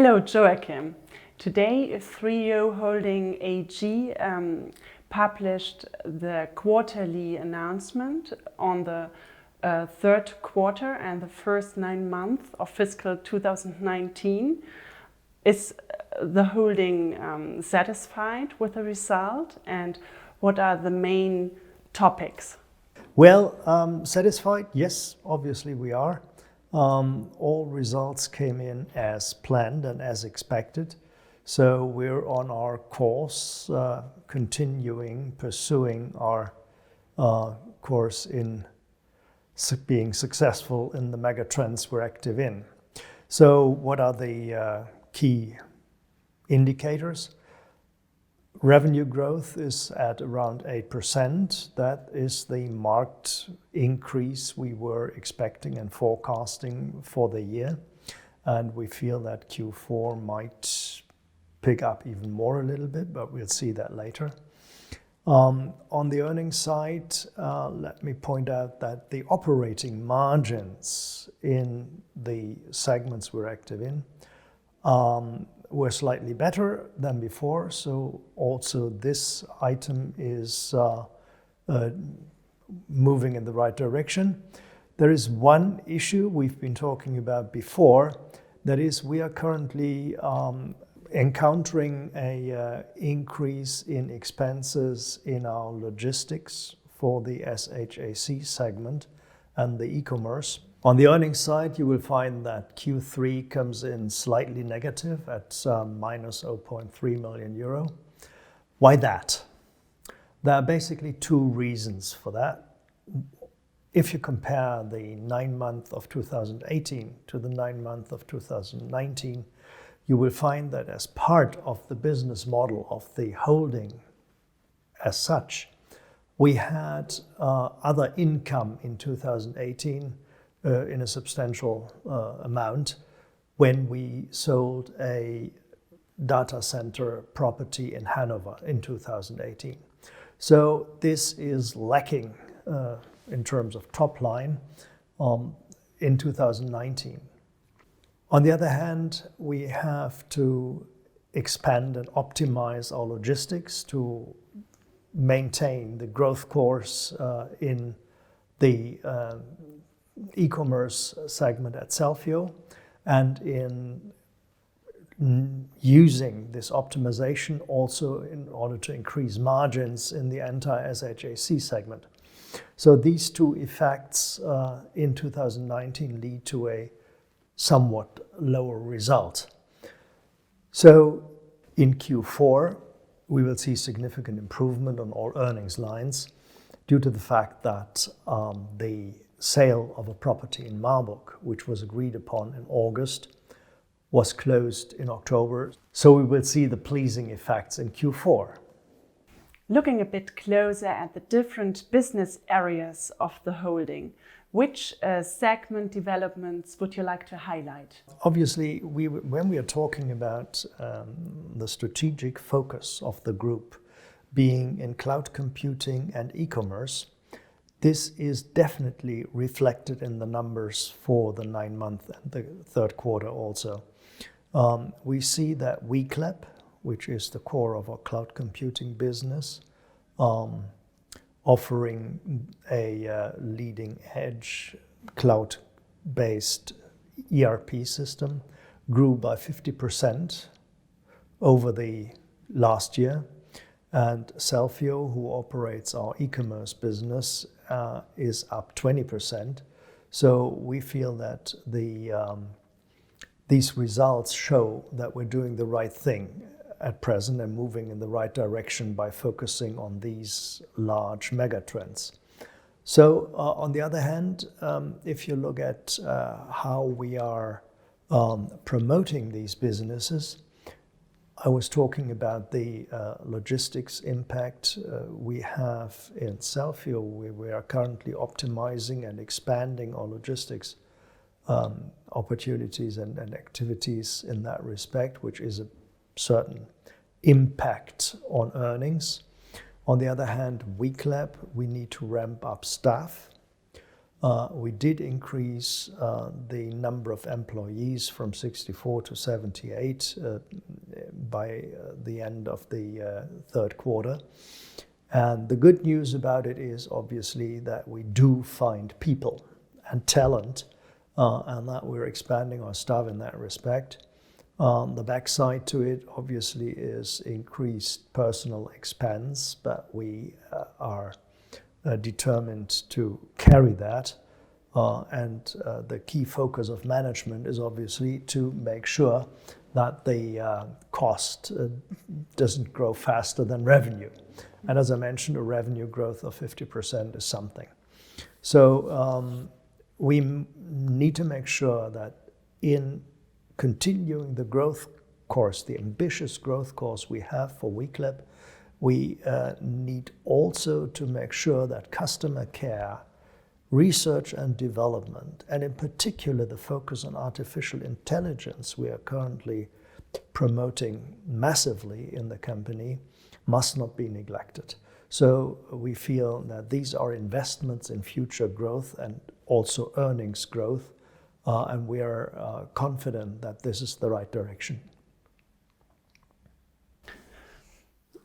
Hello Joachim. Today 3O Holding AG published the quarterly announcement on the third quarter and the first 9 months of fiscal 2019. Is the holding satisfied with the result, and what are the main topics? Well, satisfied, yes, obviously we are. All results came in as planned and as expected. So we're on our course, pursuing our course in being successful in the megatrends we're active in. So what are the key indicators? Revenue growth is at around 8%. That is the marked increase we were expecting and forecasting for the year. And we feel that Q4 might pick up even more a little bit, but we'll see that later. On the earnings side, let me point out that the operating margins in the segments we're active in were slightly better than before. So also this item is moving in the right direction. There is one issue we've been talking about before. That is, we are currently encountering a increase in expenses in our logistics for the SHAC segment and the e-commerce. On the earnings side, you will find that Q3 comes in slightly negative at minus 0.3 million euro. Why that? There are basically two reasons for that. If you compare the 9 months of 2018 to the 9 months of 2019, you will find that as part of the business model of the holding as such, we had other income in 2018 in a substantial amount when we sold a data center property in Hanover in 2018. So this is lacking in terms of top line in 2019. On the other hand, we have to expand and optimize our logistics to maintain the growth course in the e-commerce segment at Selfio, and in using this optimization also in order to increase margins in the entire SHAC segment. So these two effects in 2019 lead to a somewhat lower result. So in Q4, we will see significant improvement on all earnings lines due to the fact that the sale of a property in Marburg, which was agreed upon in August, was closed in October. So we will see the pleasing effects in Q4. Looking a bit closer at the different business areas of the holding, which segment developments would you like to highlight? Obviously, when we are talking about the strategic focus of the group being in cloud computing and e-commerce, this is definitely reflected in the numbers for the 9 months and the third quarter also. We see that WeClap, which is the core of our cloud computing business, offering a leading edge cloud-based ERP system, grew by 50% over the last year. And Selfio, who operates our e-commerce business, is up 20%. So we feel that these results show that we're doing the right thing at present and moving in the right direction by focusing on these large megatrends. So on the other hand, if you look at how we are promoting these businesses, I was talking about the logistics impact we have in Selfio. We are currently optimizing and expanding our logistics opportunities and activities in that respect, which is a certain impact on earnings. On the other hand, WeClap, we need to ramp up staff. We did increase the number of employees from 64 to 78 by the end of the third quarter. And the good news about it is obviously that we do find people and talent, and that we're expanding our staff in that respect. The backside to it obviously is increased personal expense, but we are determined to carry that. And the key focus of management is obviously to make sure that the cost doesn't grow faster than revenue. And as I mentioned, a revenue growth of 50% is something. So we need to make sure that in continuing the growth course, the ambitious growth course we have for WeClap, we need also to make sure that customer care, research and development, and in particular the focus on artificial intelligence we are currently promoting massively in the company, must not be neglected. So we feel that these are investments in future growth and also earnings growth, and we are confident that this is the right direction.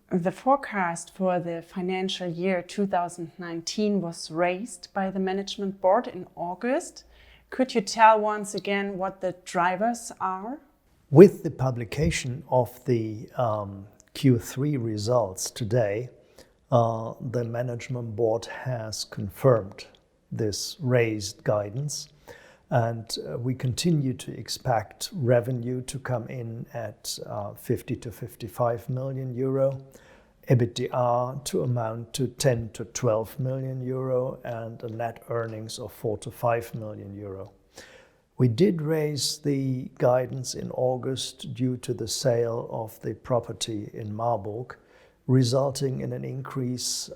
The forecast for the financial year 2019 was raised by the management board in August. Could you tell once again what the drivers are? With the publication of the Q3 results today, the management board has confirmed this raised guidance, and we continue to expect revenue to come in at 50 to 55 million euro, EBITDA to amount to 10 to 12 million euro, and a net earnings of 4 to 5 million euro. We did raise the guidance in August due to the sale of the property in Marburg, resulting in an increase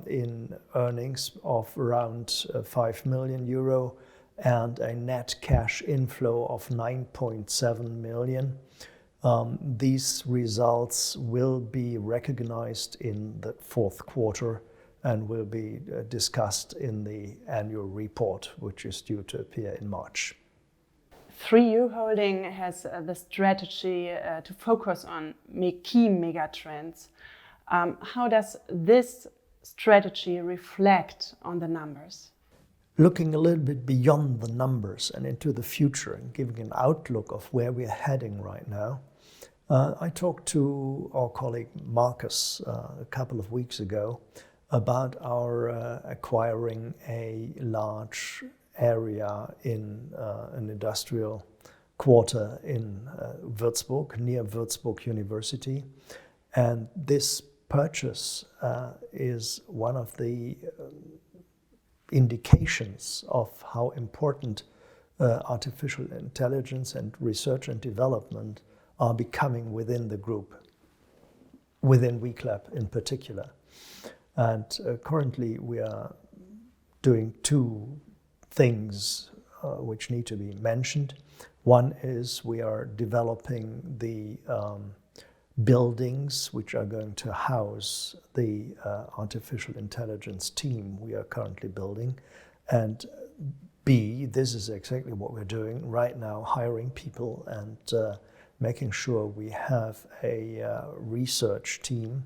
in earnings of around 5 million euro and a net cash inflow of 9.7 million. These results will be recognized in the fourth quarter and will be discussed in the annual report, which is due to appear in March. 3U Holding has the strategy to focus on key megatrends. How does this strategy reflect on the numbers? Looking a little bit beyond the numbers and into the future and giving an outlook of where we're heading right now, I talked to our colleague Marcus a couple of weeks ago about our acquiring a large area in an industrial quarter in Würzburg, near Würzburg University. And this purchase is one of the indications of how important artificial intelligence and research and development are becoming within the group, within WeClap in particular. And currently we are doing two things which need to be mentioned. One is we are developing the buildings which are going to house the artificial intelligence team we are currently building. And B, this is exactly what we're doing right now, hiring people and making sure we have a research team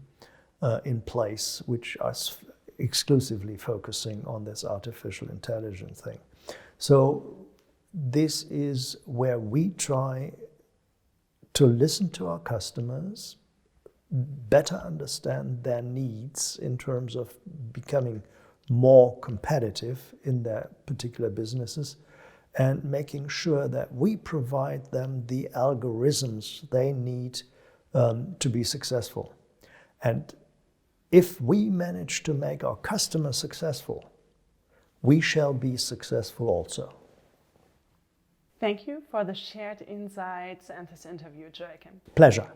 in place which is exclusively focusing on this artificial intelligence thing. So this is where we try to listen to our customers, better understand their needs in terms of becoming more competitive in their particular businesses, and making sure that we provide them the algorithms they need to be successful. And if we manage to make our customers successful, we shall be successful also. Thank you for the shared insights and this interview, Joachim. Pleasure.